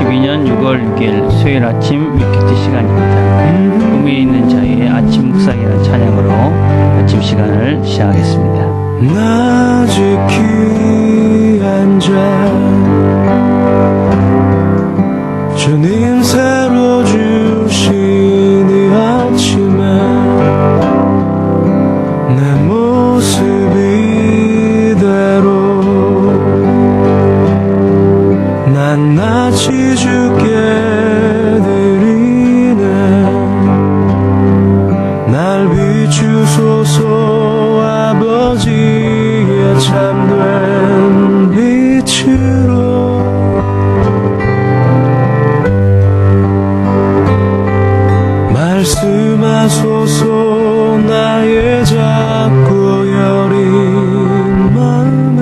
2022년 6월 6일 수요일 아침 밀키트 시간입니다. 꿈에 있는 자유의 아침 묵상이라는 찬양으로 아침 시간을 시작하겠습니다. 나 지키 앉아 주님 새로 주신 이 아침에 내 모습 이대로 난 낯이 주께 드리네. 날 비추소서 아버지의 참된 빛으로. 말씀하소서 나의 작고 여린 마음에.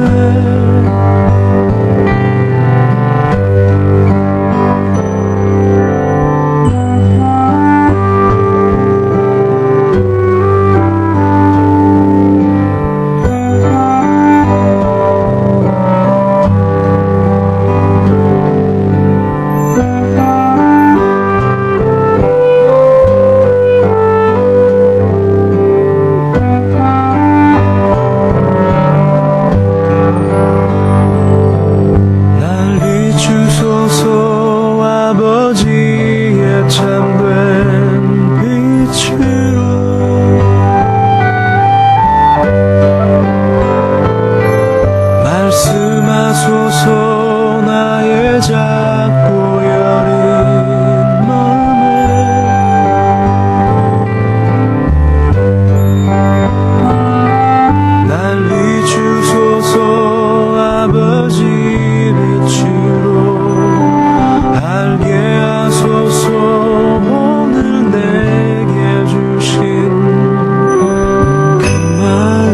말씀하소서 나의 작고 여린 마음에. 날 비추소서 아버지 빛으로. 알게 하소서 오늘 내게 주신 그 마음.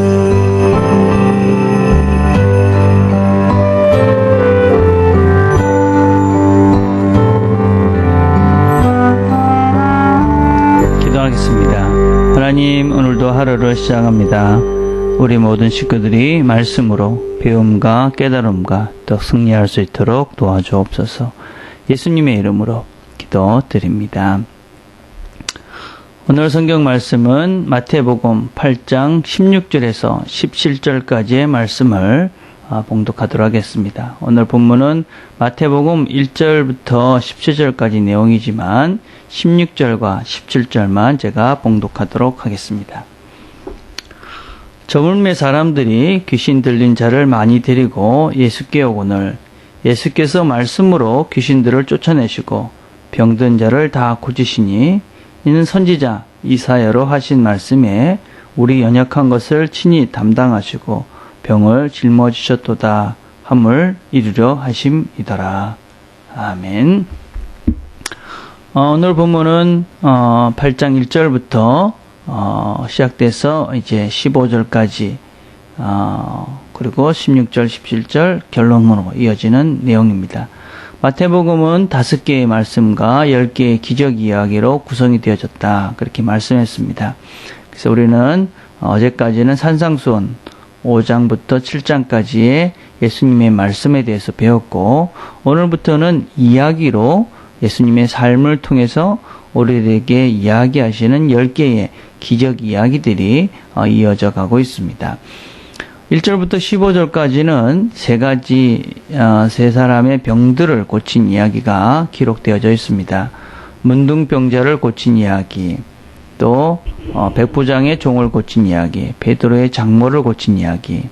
하나님, 오늘도 하루를 시작합니다. 우리 모든 식구들이 말씀으로 배움과 깨달음과 또 승리할 수 있도록 도와주옵소서. 예수님의 이름으로 기도드립니다. 오늘 성경 말씀은 마태복음 8장 16절에서 17절까지의 말씀을 봉독하도록 하겠습니다. 오늘 본문은 마태복음 1절부터 17절까지 내용이지만 16절과 17절만 제가 봉독하도록 하겠습니다. 저물매 사람들이 귀신 들린 자를 많이 데리고 예수께 오거늘 예수께서 말씀으로 귀신들을 쫓아내시고 병든 자를 다 고치시니 이는 선지자 이사야로 하신 말씀에 우리 연약한 것을 친히 담당하시고 병을 짊어지셨도다 함을 이루려 하심이더라. 아멘. 오늘 본문은 8장 1절부터 시작돼서 이제 15절까지 그리고 16절, 17절 결론으로 이어지는 내용입니다. 마태복음은 5개의 말씀과 10개의 기적 이야기로 구성이 되어졌다. 그렇게 말씀했습니다. 그래서 우리는 어제까지는 산상수훈 5장부터 7장까지의 예수님의 말씀에 대해서 배웠고, 오늘부터는 이야기로 예수님의 삶을 통해서 우리에게 이야기하시는 10개의 기적 이야기들이 이어져 가고 있습니다. 1절부터 15절까지는 세 사람의 병들을 고친 이야기가 기록되어져 있습니다. 문둥병자를 고친 이야기, 또 백부장의 종을 고친 이야기, 베드로의 장모를 고친 이야기,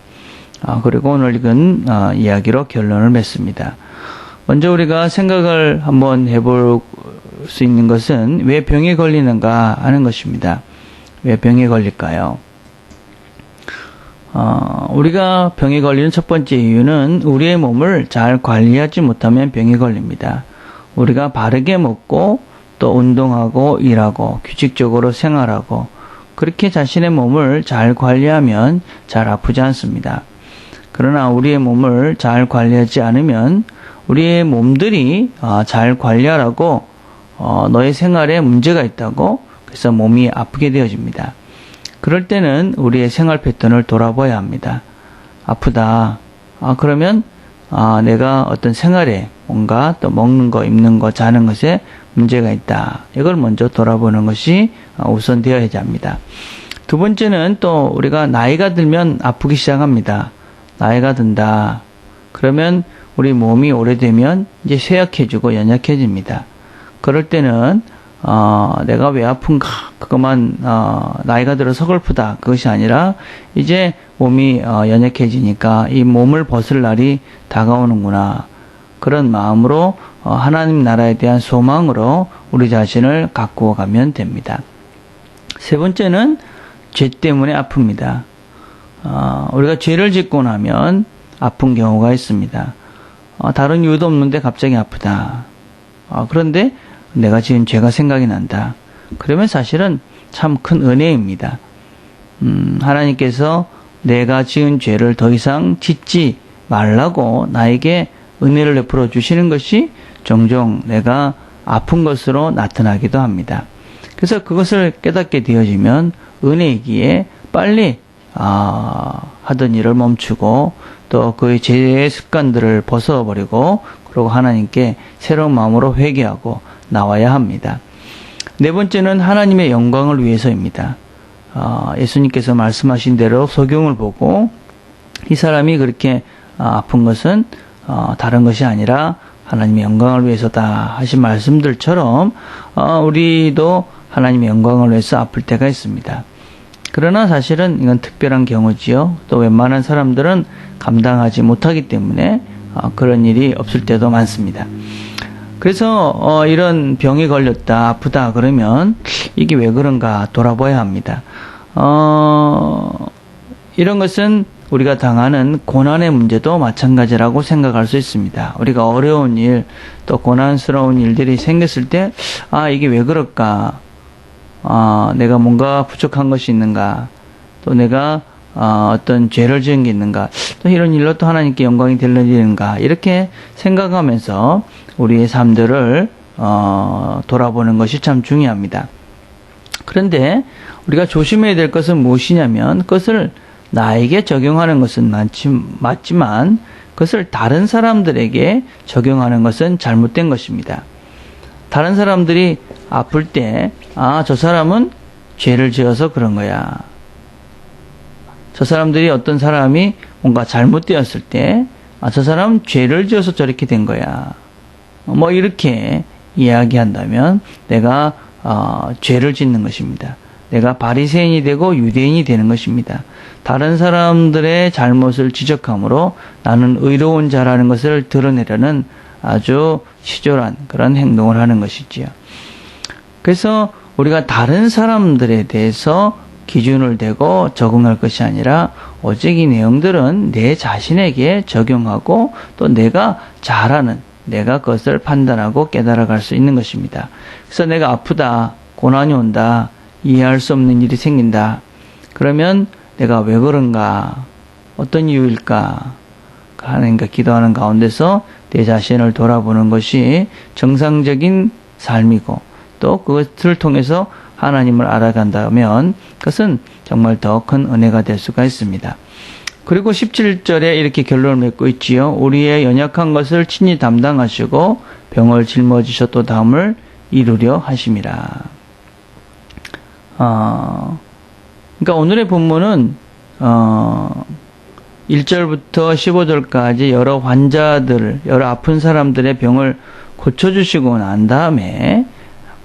그리고 오늘 읽은 이야기로 결론을 맺습니다. 먼저 우리가 생각을 한번 해볼 수 있는 것은 왜 병에 걸리는가 하는 것입니다. 왜 병에 걸릴까요? 우리가 병에 걸리는 첫 번째 이유는 우리의 몸을 잘 관리하지 못하면 병에 걸립니다. 우리가 바르게 먹고 또 운동하고 일하고 규칙적으로 생활하고 그렇게 자신의 몸을 잘 관리하면 잘 아프지 않습니다. 그러나 우리의 몸을 잘 관리하지 않으면 우리의 몸들이 잘 관리하라고 너의 생활에 문제가 있다고 그래서 몸이 아프게 되어집니다. 그럴 때는 우리의 생활 패턴을 돌아봐야 합니다. 아프다. 그러면 내가 어떤 생활에 뭔가 또 먹는 거, 입는 거, 자는 것에 문제가 있다. 이걸 먼저 돌아보는 것이 우선 되어야 합니다. 두 번째는 또 우리가 나이가 들면 아프기 시작합니다. 나이가 든다. 그러면 우리 몸이 오래되면 이제 쇠약해지고 연약해집니다. 그럴 때는 내가 왜 아픈가 그것만 나이가 들어 서글프다 그것이 아니라 이제 몸이 연약해지니까 이 몸을 벗을 날이 다가오는구나 그런 마음으로 하나님 나라에 대한 소망으로 우리 자신을 가꾸어 가면 됩니다. 세 번째는 죄 때문에 아픕니다. 우리가 죄를 짓고 나면 아픈 경우가 있습니다. 다른 이유도 없는데 갑자기 아프다. 그런데 내가 지은 죄가 생각이 난다. 그러면 사실은 참 큰 은혜입니다. 하나님께서 내가 지은 죄를 더 이상 짓지 말라고 나에게 은혜를 베풀어 주시는 것이 종종 내가 아픈 것으로 나타나기도 합니다. 그래서 그것을 깨닫게 되어지면 은혜이기에 빨리 하던 일을 멈추고 또 그의 죄의 습관들을 벗어버리고 그리고 하나님께 새로운 마음으로 회개하고 나와야 합니다. 네 번째는 하나님의 영광을 위해서입니다. 예수님께서 말씀하신 대로 소경을 보고 이 사람이 그렇게 아픈 것은 다른 것이 아니라 하나님의 영광을 위해서다 하신 말씀들처럼 우리도 하나님의 영광을 위해서 아플 때가 있습니다. 그러나 사실은 이건 특별한 경우지요. 또 웬만한 사람들은 감당하지 못하기 때문에 그런 일이 없을 때도 많습니다. 그래서 이런 병에 걸렸다, 아프다 그러면 이게 왜 그런가 돌아봐야 합니다. 이런 것은 우리가 당하는 고난의 문제도 마찬가지라고 생각할 수 있습니다. 우리가 어려운 일, 또 고난스러운 일들이 생겼을 때, 이게 왜 그럴까? 내가 뭔가 부족한 것이 있는가? 또 내가 어떤 죄를 지은 게 있는가? 또 이런 일로 또 하나님께 영광이 되려는가? 이렇게 생각하면서 우리의 삶들을 돌아보는 것이 참 중요합니다. 그런데 우리가 조심해야 될 것은 무엇이냐면 그것을 나에게 적용하는 것은 맞지만 그것을 다른 사람들에게 적용하는 것은 잘못된 것입니다. 다른 사람들이 아플 때, 저 사람은 죄를 지어서 그런 거야. 저 사람들이 어떤 사람이 뭔가 잘못되었을 때, 저 사람은 죄를 지어서 저렇게 된 거야. 뭐 이렇게 이야기한다면 내가 죄를 짓는 것입니다. 내가 바리새인이 되고 유대인이 되는 것입니다. 다른 사람들의 잘못을 지적함으로 나는 의로운 자라는 것을 드러내려는 아주 치졸한 그런 행동을 하는 것이지요. 그래서 우리가 다른 사람들에 대해서 기준을 대고 적응할 것이 아니라 오직 이 내용들은 내 자신에게 적용하고 또 내가 잘하는 내가 그것을 판단하고 깨달아갈 수 있는 것입니다. 그래서 내가 아프다, 고난이 온다, 이해할 수 없는 일이 생긴다. 그러면 내가 왜 그런가? 어떤 이유일까? 하나님과 기도하는 가운데서 내 자신을 돌아보는 것이 정상적인 삶이고 또 그것을 통해서 하나님을 알아간다면 그것은 정말 더 큰 은혜가 될 수가 있습니다. 그리고 17절에 이렇게 결론을 맺고 있지요. 우리의 연약한 것을 친히 담당하시고 병을 짊어지셨도 다음을 이루려 하심이라. 그러니까 오늘의 본문은 1절부터 15절까지 여러 환자들, 여러 아픈 사람들의 병을 고쳐주시고 난 다음에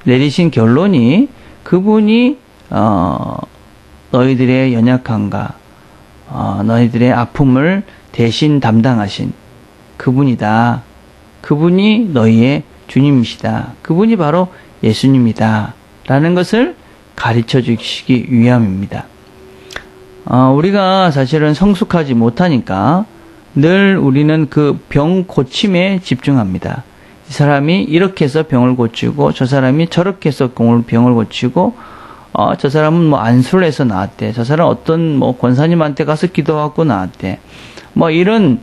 내리신 결론이 그분이 너희들의 연약함과 너희들의 아픔을 대신 담당하신 그분이다. 그분이 너희의 주님이시다. 그분이 바로 예수님이다. 라는 것을 가르쳐 주시기 위함입니다. 우리가 사실은 성숙하지 못하니까 늘 우리는 그 병 고침에 집중합니다. 이 사람이 이렇게 해서 병을 고치고 저 사람이 저렇게 해서 병을 고치고 저 사람은 뭐 안수를 해서 나았대. 저 사람은 어떤 뭐 권사님한테 가서 기도하고 나았대. 뭐 이런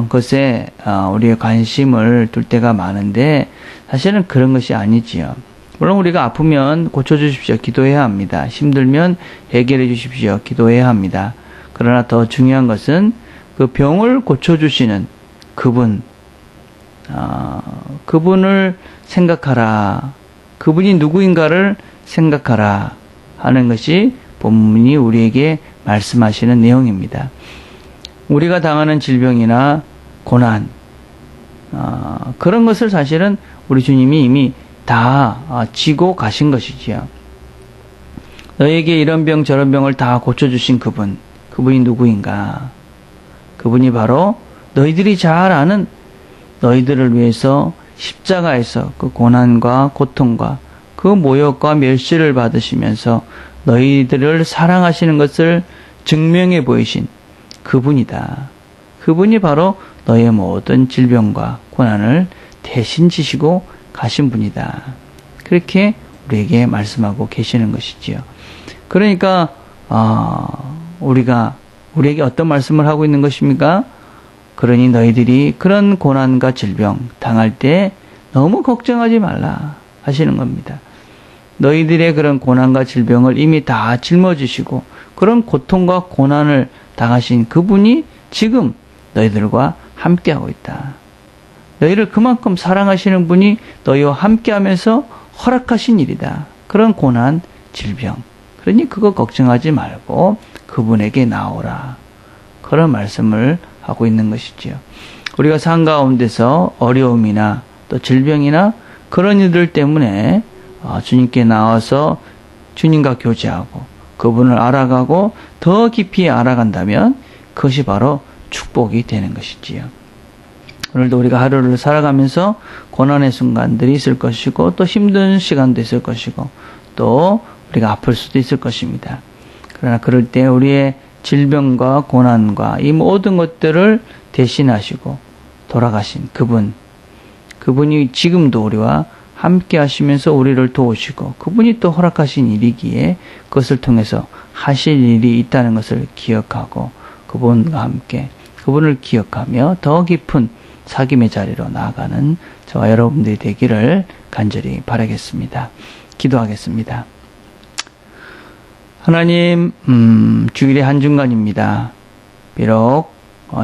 것에 우리의 관심을 둘 때가 많은데 사실은 그런 것이 아니지요. 물론 우리가 아프면 고쳐주십시오. 기도해야 합니다. 힘들면 해결해 주십시오. 기도해야 합니다. 그러나 더 중요한 것은 그 병을 고쳐주시는 그분, 그분을 생각하라. 그분이 누구인가를 생각하라 하는 것이 본문이 우리에게 말씀하시는 내용입니다. 우리가 당하는 질병이나 고난, 그런 것을 사실은 우리 주님이 이미 다 지고 가신 것이지요. 너에게 이런 병 저런 병을 다 고쳐주신 그분이 누구인가? 그분이 바로 너희들이 잘 아는 너희들을 위해서 십자가에서 그 고난과 고통과 그 모욕과 멸시를 받으시면서 너희들을 사랑하시는 것을 증명해 보이신 그분이다. 그분이 바로 너의 모든 질병과 고난을 대신 지시고 가신 분이다. 그렇게 우리에게 말씀하고 계시는 것이지요. 그러니까 우리에게 어떤 말씀을 하고 있는 것입니까? 그러니 너희들이 그런 고난과 질병 당할 때 너무 걱정하지 말라 하시는 겁니다. 너희들의 그런 고난과 질병을 이미 다 짊어지시고 그런 고통과 고난을 당하신 그분이 지금 너희들과 함께하고 있다. 너희를 그만큼 사랑하시는 분이 너희와 함께하면서 허락하신 일이다. 그런 고난, 질병. 그러니 그거 걱정하지 말고 그분에게 나오라. 그런 말씀을 하고 있는 것이지요. 우리가 삶 가운데서 어려움이나 또 질병이나 그런 일들 때문에 주님께 나와서 주님과 교제하고 그분을 알아가고 더 깊이 알아간다면 그것이 바로 축복이 되는 것이지요. 오늘도 우리가 하루를 살아가면서 고난의 순간들이 있을 것이고 또 힘든 시간도 있을 것이고 또 우리가 아플 수도 있을 것입니다. 그러나 그럴 때 우리의 질병과 고난과 이 모든 것들을 대신하시고 돌아가신 그분이 지금도 우리와 함께 하시면서 우리를 도우시고 그분이 또 허락하신 일이기에 그것을 통해서 하실 일이 있다는 것을 기억하고 그분과 함께 그분을 기억하며 더 깊은 사귐의 자리로 나아가는 저와 여러분들이 되기를 간절히 바라겠습니다. 기도하겠습니다. 하나님, 주일의 한중간입니다. 비록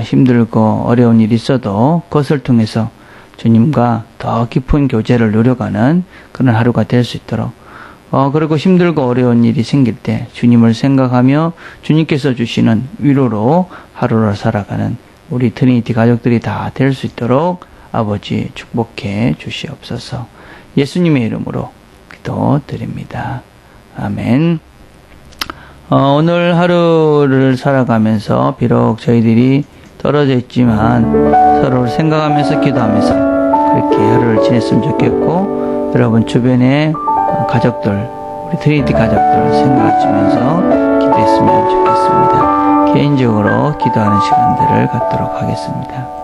힘들고 어려운 일이 있어도 그것을 통해서 주님과 더 깊은 교제를 누려가는 그런 하루가 될 수 있도록 그리고 힘들고 어려운 일이 생길 때 주님을 생각하며 주님께서 주시는 위로로 하루를 살아가는 우리 트리니티 가족들이 다 될 수 있도록 아버지 축복해 주시옵소서. 예수님의 이름으로 기도드립니다. 아멘. 오늘 하루를 살아가면서 비록 저희들이 떨어져 있지만 서로를 생각하면서 기도하면서 그렇게 하루를 지냈으면 좋겠고 여러분 주변에 가족들, 우리 트리니티 가족들 생각하시면서 기도했으면 좋겠습니다. 개인적으로 기도하는 시간들을 갖도록 하겠습니다.